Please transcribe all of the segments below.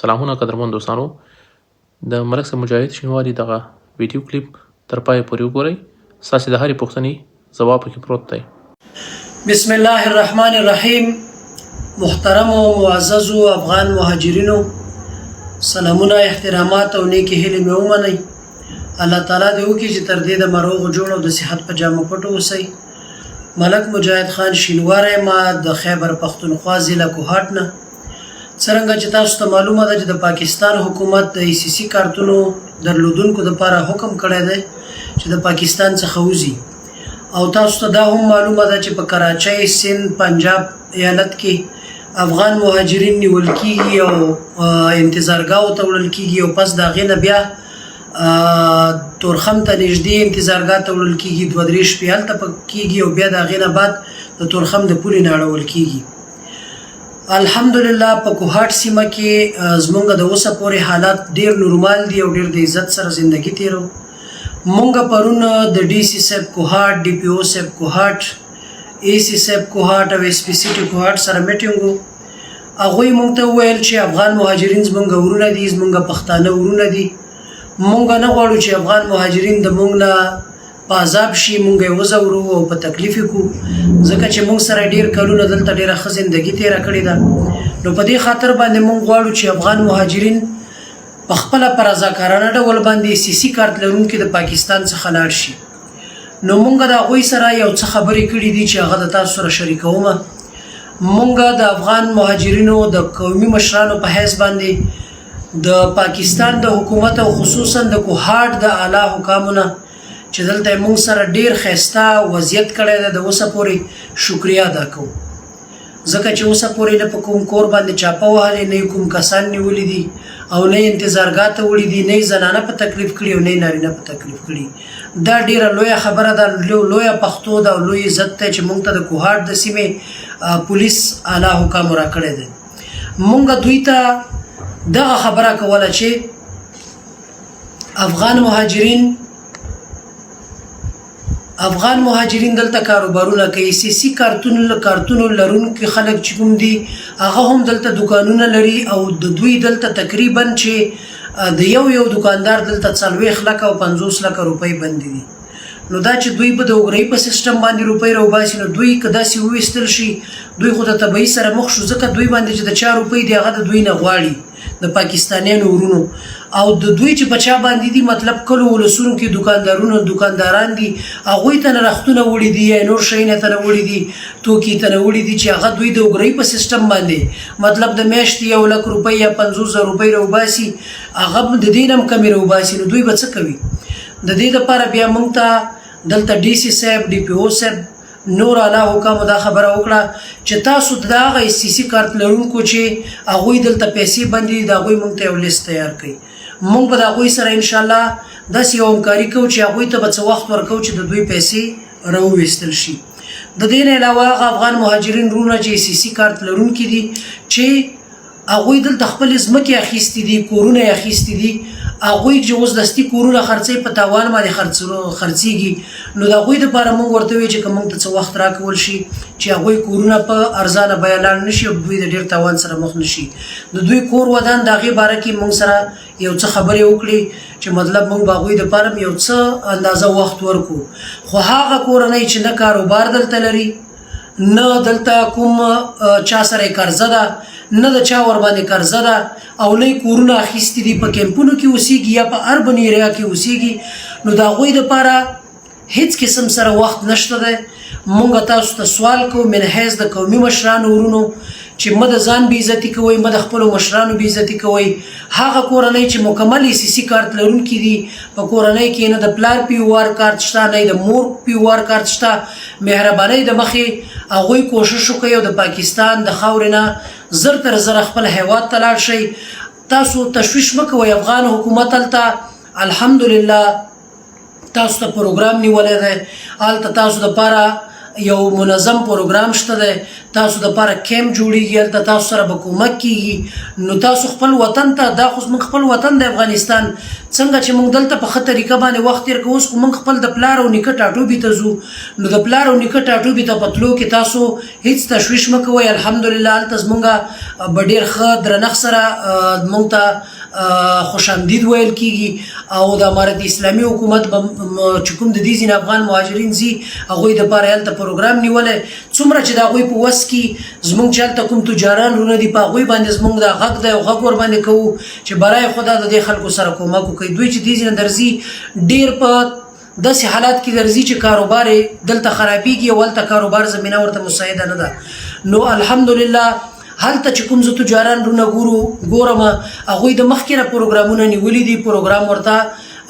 سلامونه قدرمن دوستانو د ملک صاحب مجاهد شینواري دغه ویډیو کلیپ تر پایه پورې وګورئ. ستاسې د هرې پوښتنې ځواب پکې پروت دی. بسم الله الرحمن الرحیم. محترم و معزز افغان مهاجرینو، سلامونه، احترامات او نیکی هیلې مې ومنئ. الله تعالی دې وکړي چې تر دې د مروغ جوړ او د صحت په جامه پټ اوسئ. ملک مجاهد خان شینواری ما د خیبر پختونخوا ضلع کوهاټ نه. څرنګه چې تاسو ته معلومه ده چې د پاکستان حکومت د ICC کارتونو درلودونکو لپاره حکم کړی دی چې د پاکستان څخه وځي، او تاسو ته دا هم معلومه ده چې په کراچۍ، سند، پنجاب ایالت کې افغان مهاجرین نیول کیږي او انتظارګاو ته وړل کیږي، او پس د هغې نه بیا تورخم ته نږدې انتظارګاه ته وړل کیږي، 2-3 شپې هلته کیږي، او بیا د هغې نه بعد د تورخم د پولې نه اړول کیږي. الحمدلله په کوهاټ سیمه کې زمونږ د اوسه پورې حالات ډیر نورمال دي او ډیر د عزت سره زندگی تیرو. مونږ پرون د DC صاحب کوهاټ، DPO صاحب کوهاټ، AC صاحب کوهاټ او SPC کوهاټ سره میټینګ وو. هغوی مونږ ته وویل چې افغان مهاجرین زمونږ ورونه دي، زمونږ پښتانه ورونه دي. مونږ نه غواړو چې افغان مهاجرین د مونږ نه په عذاب شي، مونږ یې وځورو او په تکلیف یې کړو، ځکه چې مونږ سره ډیر کلونه دلته ډیره ښه زندګي تیره کړې ده. نو په دې خاطر باندې مونږ غواړو چې افغان مهاجرین په خپله په رضاکارانه ډول باندې ICC کارت لرونکي د پاکستان څخه لاړ شي. نو مونږ د هغوی سره یو څه خبرې کړي دي چې هغه د تاسو سره شریکومه. مونږ د افغان مهاجرینو د قومي مشرانو په حیث باندې د پاکستان د حکومت او خصوصا د کوهاټ د اعلی حکامونه چې دلته مونږ سره ډیر ښایسته وضعیت کړی دی، د اوسه پورې شکریا ادا کوو، ځکه چې اوسه پورې نه په کوم کور باندې چاپه وهلې، نه کوم کسان نیولي دي، او نه انتظارګاه ته وړي دي، نه زنانه په تکلیف کړي او نه نارینه په تکلیف کړي. دا ډیره لویه خبره ده، لویه پښتو ده او لوی عزت دی چې مونږ ته د کوهاټ د سیمې پولیس اعلی حکامو راکړی دی. مونږ دوی ته دغه خبره کوله چې افغان مهاجرین دلته کاروبارونه کوي. ICC کارتونو لرونکي خلک چې کوم دي هغه هم دلته دکانونه لري، او د دوی دلته تقریبا چې د یو دکاندار دلته 40 لک او 50 لک روپۍ بندي دي. نو دا چې دوی به د وګړي په سیستم باندې روپۍ راوباسي، نو دوی که داسې وویستل شي، دوی خو د تبعي سره مخ شو، ځکه دوی باندې چې د 4 روپۍ دی هغه د دوی نه غواړي، د پاکستانیانو ورونو، او د دوی چې بچا باندې دي، مطلب کلو ولسونو کې دکانداران دي، هغوی ته نه رختونه وړي دي یا نور شیونه ته نه وړي دي، توکي ته نه وړي دي، چې هغه دوی د وګړي په سیستم باندې مطلب د میاشتې 1 لک روپۍ یا 50,000 روپۍ راوباسي، هغه د دې نه هم کمې راوباسي. نو دوی به څه کوي؟ د دې دپاره بیا موږ ته دلته DC صاحب، DPO صاحب، نور اعلی حکامو دا خبره وکړه چې تاسو د هغه ICC کارت لرونکو چې هغوی دلته پیسې بندي دي، د هغوی موږ ته یو لیست تیار کړئ. موږ به د هغوی سره انشاءالله داسې یو همکاري کوو چې هغوی ته به څه وخت ورکوو چې د دوی پیسې راوویستل شي. د دې نه علاوه هغه افغان مهاجرین رونه چې ICC کارت لرونکي دي، چې هغوی دلته خپلې ځمکې اخیستې دي، کورونه یې اخیستې دي، هغوی چې اوس دستي کورونه خرڅوي په تاوان باندې خرڅېږي. نو د هغوی دپاره موږ ورته وایو چې که موږ ته څه وخت راکول شي چې هغوی کورونه په ارزانه بیه لاړ نه شي او دوی د ډېر تاوان سره مخ نه شي. د دوی کور ودان د هغې باره کې موږ سره یو څه خبرې وکړي چې مطلب موږ به هغوی دپاره یو څه اندازه وخت ورکړو. خو هغه کورنۍ چې نه کاروبار دلته لري، نه دلته کوم چا سره قرضه ده، نه د چا ورباندې قرضه ده، او نه کورونه اخیستي دي، په کیمپونو کې اوسېږي یا په اربن ایریا کې اوسېږي، نو د هغوی دپاره هیڅ قسم سره وخت نشته دی. مونږ تاسو ته سوال کوو من حیث د قومي مشرانو ورونو چې مه د ځان بېعزتي کوئ، مه د خپلو مشرانو بېعزتي کوئ. هغه کورنۍ چې مکمل ICC کارت لرونکي دي، په کورنۍ کې نه د پلار POR کارت شته، نه د مور POR کارت شته، مهربانۍ د مخې هغوی کوشش وکړئ او د پاکستان د خاورې نه زر تر زره خپل هیواد ته لاړ شئ. تاسو تشویش مه کوئ. افغان حکومت هلته الحمدلله تاسو ته پروګرام نیولی دی، هلته تاسو دپاره یو منظم پروګرام شته دی تاسو د پاره کیمپ جوړیږي هلته تاسو سره به کومک کیږي نو تاسو خپل وطن ته دا خو زموږ خپل وطن دی افغانستان څنګه چې موږ دلته په ښه طریقه باندې وخت تېر کوو اوس خو موږ خپل د پلار او نیکه ټاټوبي ته ځو نو د پلار او نیکه ټاټوبي ته په تلو کې تاسو هیڅ تشویش مه کوئ الحمدلله هلته زموږ به ډېر ښه درنښت سره موږ ته خوش آمدید ویل کیږي او د امارت اسلامي حکومت چې کوم د دې ځینې افغان مهاجرین ځي هغوی دپاره هلته پروګرام نیولی څومره چې د هغوی په وس کې زموږ چې هلته کوم تجاران رونه دي په هغوی باندې زموږ دا غږ دی او غږ ورباندې کوو چې برای خدا د دې خلکو سره کومک وکړي دوی چې دې ځینې درځي ډېر په داسې حالات کې درځي چې کاروبار یې دلته خرابېږي او هلته کاروبار زمینه ورته مساعده نه ده نو الحمدلله هلته چې کوم زه تجاران رونه ګورم هغوی د مخکې نه پروګرامونه نیولي دي پروګرام ورته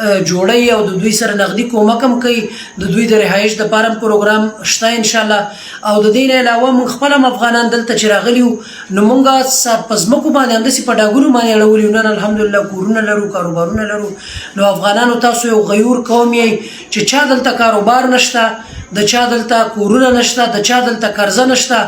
جوړوي او د دوی سره نغدي کومک هم کوي د دوی د رهایش دپاره هم پروګرام شته انشاءالله او د دې نه علاوه موږ خپل هم افغانان دلته چې راغلي وو نو موږ په ځمکو باندې همداسې په ډاګونو باندې اړولي وو نن الحمدلله کورونه لرو کاروبارونه لرو نو افغانانو تاسو یو غیور قوم یې چې چا دلته کاروبار نشته د چا دلته کورونه نشته د چا دلته قرضه نشته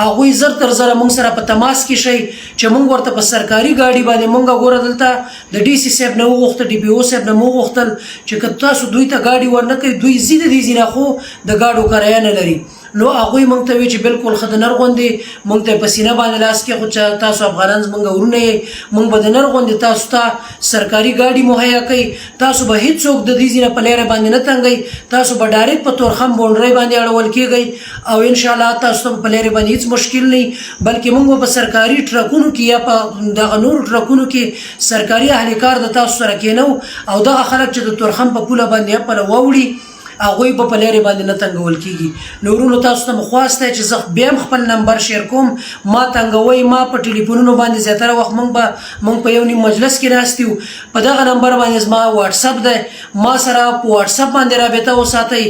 هغوی زر تر زره موږ سره په تماس کې شئ چې موږ ورته په سرکاري ګاډي باندې موږ ګوره دلته د ډي سي صاحب نه وغوښتل ډي پي او صاحب نه مو وغوښتل چې که تاسو دوی ته ګاډي ورنه کوئ دوی ځي د دې ځي نه خو د ګاډو کرایه نه لري نو هغوی موږ ته وایي چې بالکل ښه د نر غوندې موږ ته یې په سینه باندې لاس کې خو چې تاسو افغانان زموږ ورونه یې موږ به د نر غوندې تاسو ته سرکاري ګاډي مهیا کوي تاسو به هېڅوک د دې ځي نه په لیره باندې نه تنګئ تاسو به ډایرکټ په تورخم بونډرۍ باندې اړول کېږئ او انشاءالله تاسو ته په لیرې باندې هېڅ مشکل نه بلکې موږ به په سرکاري ټرکونو کې یا په دغه نورو ټرکونو کې سرکاري اهلکار د تاسو سره کېنو او دغه خلک چې د تورخم په پوله باندې پله واوړي هغوی به په لیرې باندې نه تنګول کېږي نو ورونو تاسو ته مو خواست دی چې زه بیا هم خپل نمبر شیر کوم ما تنګوئ ما په ټلیفونونو باندې زیاتره وخت موږ په یو نیم مجلس کې ناست یو په دغه نمبر باندې زما واټساپ دی ما سره په واټساپ باندې رابطه وساتئ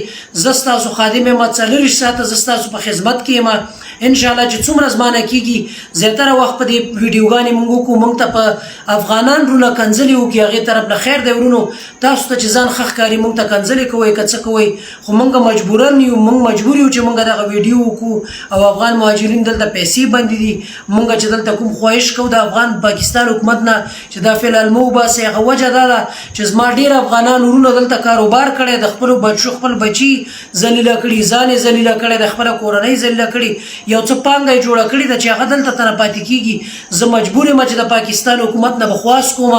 زه ستاسو خادم یم 40 ساعته زه ستاسو په خدمت کې یم انشاءالله چې څومره زمانه کېږي زیاتره وخت په دې ویډیوګانې موږ وکړو موږ ته په افغانان رونه کنځلې وکړي هغې طرف نه خیر دی ورونو تاسو ته چې ځان ښه ښکاري موږ ته کنځلې کوئ که څه کوئ خو موږ مجبورن یو موږ مجبور یو چې موږ دغه ویډیو وکړو او افغان مهاجرین دلته پیسې بندې دي موږ چې دلته کوم خواهش کوو د افغان پاکستان حکومت نه چې دا فعلال مو وباسي هغه وجه دا ده چې زما ډېر افغانان ورونه دلته کاروبار کړی د خپلو بچو خپل بچي ذلیله کړي ځان یې ذلیله کړی د خپله کورنۍ ذلیله کړي یو څه پانګه یې جوړه کړې ده چې هغه دلته ته نه پاتې کېږي زه مجبور یم چې د پاکستان حکومت نه به خواست کوم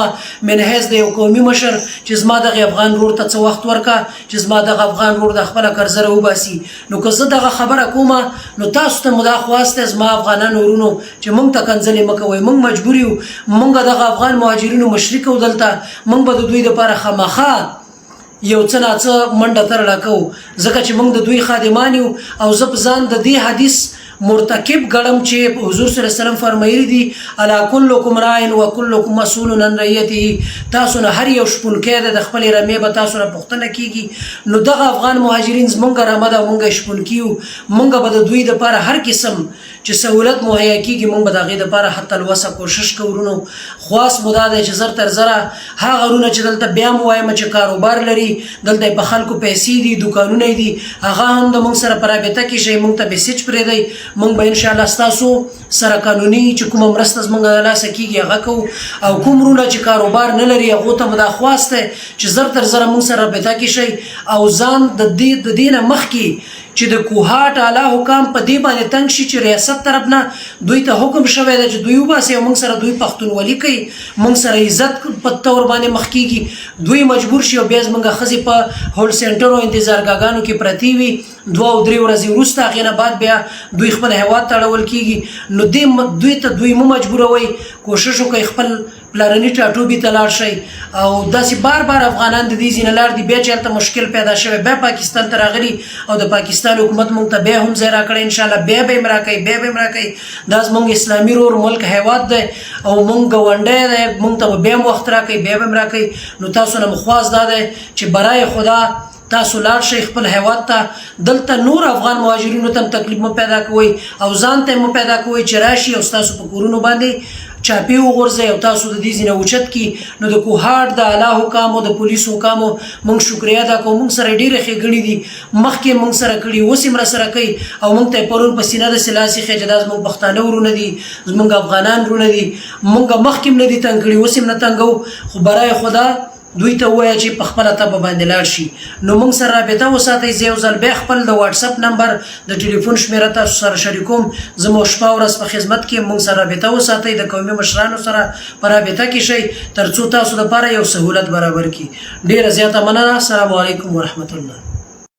من حیث د یو قومي مشر چې زما دغه افغان ورور ته څه وخت ورکړه چې زما دغه افغان ورور د خپله قرضه راوباسي نو که زه دغه خبره کوم نو تاسو ته مو دا خواست دی زما افغانانو ورونو چې موږ ته کنځلې مه کوئ موږ مجبور یو موږ دغه افغان مهاجرینو مشري کوو دلته موږ به د دوی دپاره خامخا یو څه ناڅه منډه ترړه کوو ځکه چې موږ د دوی خادمان یو او زه په ځان د دې حدیث مرتکب ګڼم چې حضور صلی الله علیه وسلم فرمایلی دي الا کلکم راع و کلکم مسئول عن رعیته تاسو نه هر یو شپونکی دی د خپلې رمې به تاسو نه پوښتنه کېږي نو دغه افغان مهاجرین زموږ رمه ده او موږ شپونکي یو موږ به د دوی دپاره هر قسم چې سهولت مهیا کېږي موږ به د هغې دپاره حتی الوسه کوشش کوو ورونو خواست مو دا دی چې زر تر زره هغه ورونه چې دلته بیا م وایم چې کاروبار لري دلته په خلکو پیسې دي دوکانونه دي هغه هم د موږ سره په رابطه کې شئ موږ ته میسج پرېږدئ موږ به انشاءالله ستاسو سره قانوني چې کومه مرسته زموږ د لاسه کېږي هغه کوو او کوم ورونه چې کاروبار نه لري هغو ته مو دا خواست دی چې زر تر زره موږ سره رابطه کې شئ او ځان د دې نه مخکې چې د کوهاټ اعلی حکام په دې باندې تنګ شي چې ریاست طرف نه دوی ته حکم شوی دی چې دوی وباسي او موږ سره دوی پښتونولي کوي موږ سره عزت په طور باندې مخ کېږي دوی مجبور شي او بیا زموږ ښځې په هول سنټر او انتظارګاهانو کې پرتې وي 2 او 3 ورځې وروسته هغې نه بعد بیا دوی خپل هیواد ته اړول کېږي نو دوی ته دوی مو مجبوروئ کوشش وکړئ خپل پلارني ټاټوبي ته لاړ شئ او داسې بار بار افغانان د دې ځینې لاړ دي بیا چې هلته مشکل پیدا شوی بیا پاکستان ته راغلي او د پاکستان حکومت موږ ته بیا هم ځای راکړی انشاءالله بیا به یې راکوي بیا به یې راکوي دا زموږ اسلامي رور ملک هیواد دی او موږ ګاونډی دی موږ ته به بیا هم وخت راکوي بیا به یې راکوي نو تاسو نه مو خواست دا دی چې برای خدا تاسو لاړ شئ خپل هیواد ته دلته نور افغان مهاجرینو ته هم تکلیف مه پیدا کوئ او ځان ته مه پیدا کوئ چې راشي او ستاسو په کورونو باندې چاپی وغورځئ او تاسو د دې ځینه اوچت کړي نو د کوهاټ د اعلی حکامو د پولیسو حکامو موږ شکریا ادا کوو. موږ سره ډېرې ښېګڼې دي، مخکې موږ سره کړي، اوس یې سره کوي او موږ ته یې پرون په سینه داسې لاس ایښی چې دا زموږ پښتانه ورونه دي، زموږ افغانان ورونه دي. موږ مخکې هم نه دي تنګ کړي، اوس هم نه تنګوو، خو برای خدا دوی ته ووایه چې په خپله طبع باندې لاړ شي. نو موږ سره رابطه وساتئ. زه یو ځل بیا خپل د واټساپ نمبر د ټلیفون شمېره تاسو سره شریکوم. زه مو شپه ورځ په خدمت کې یم. موږ سره رابطه وساتئ، د قومي مشرانو سره په رابطه کې شئ تر څو تاسو لپاره یو سهولت برابر کړي. ډېره زیاته مننه. السلام علیکم ورحمت الله.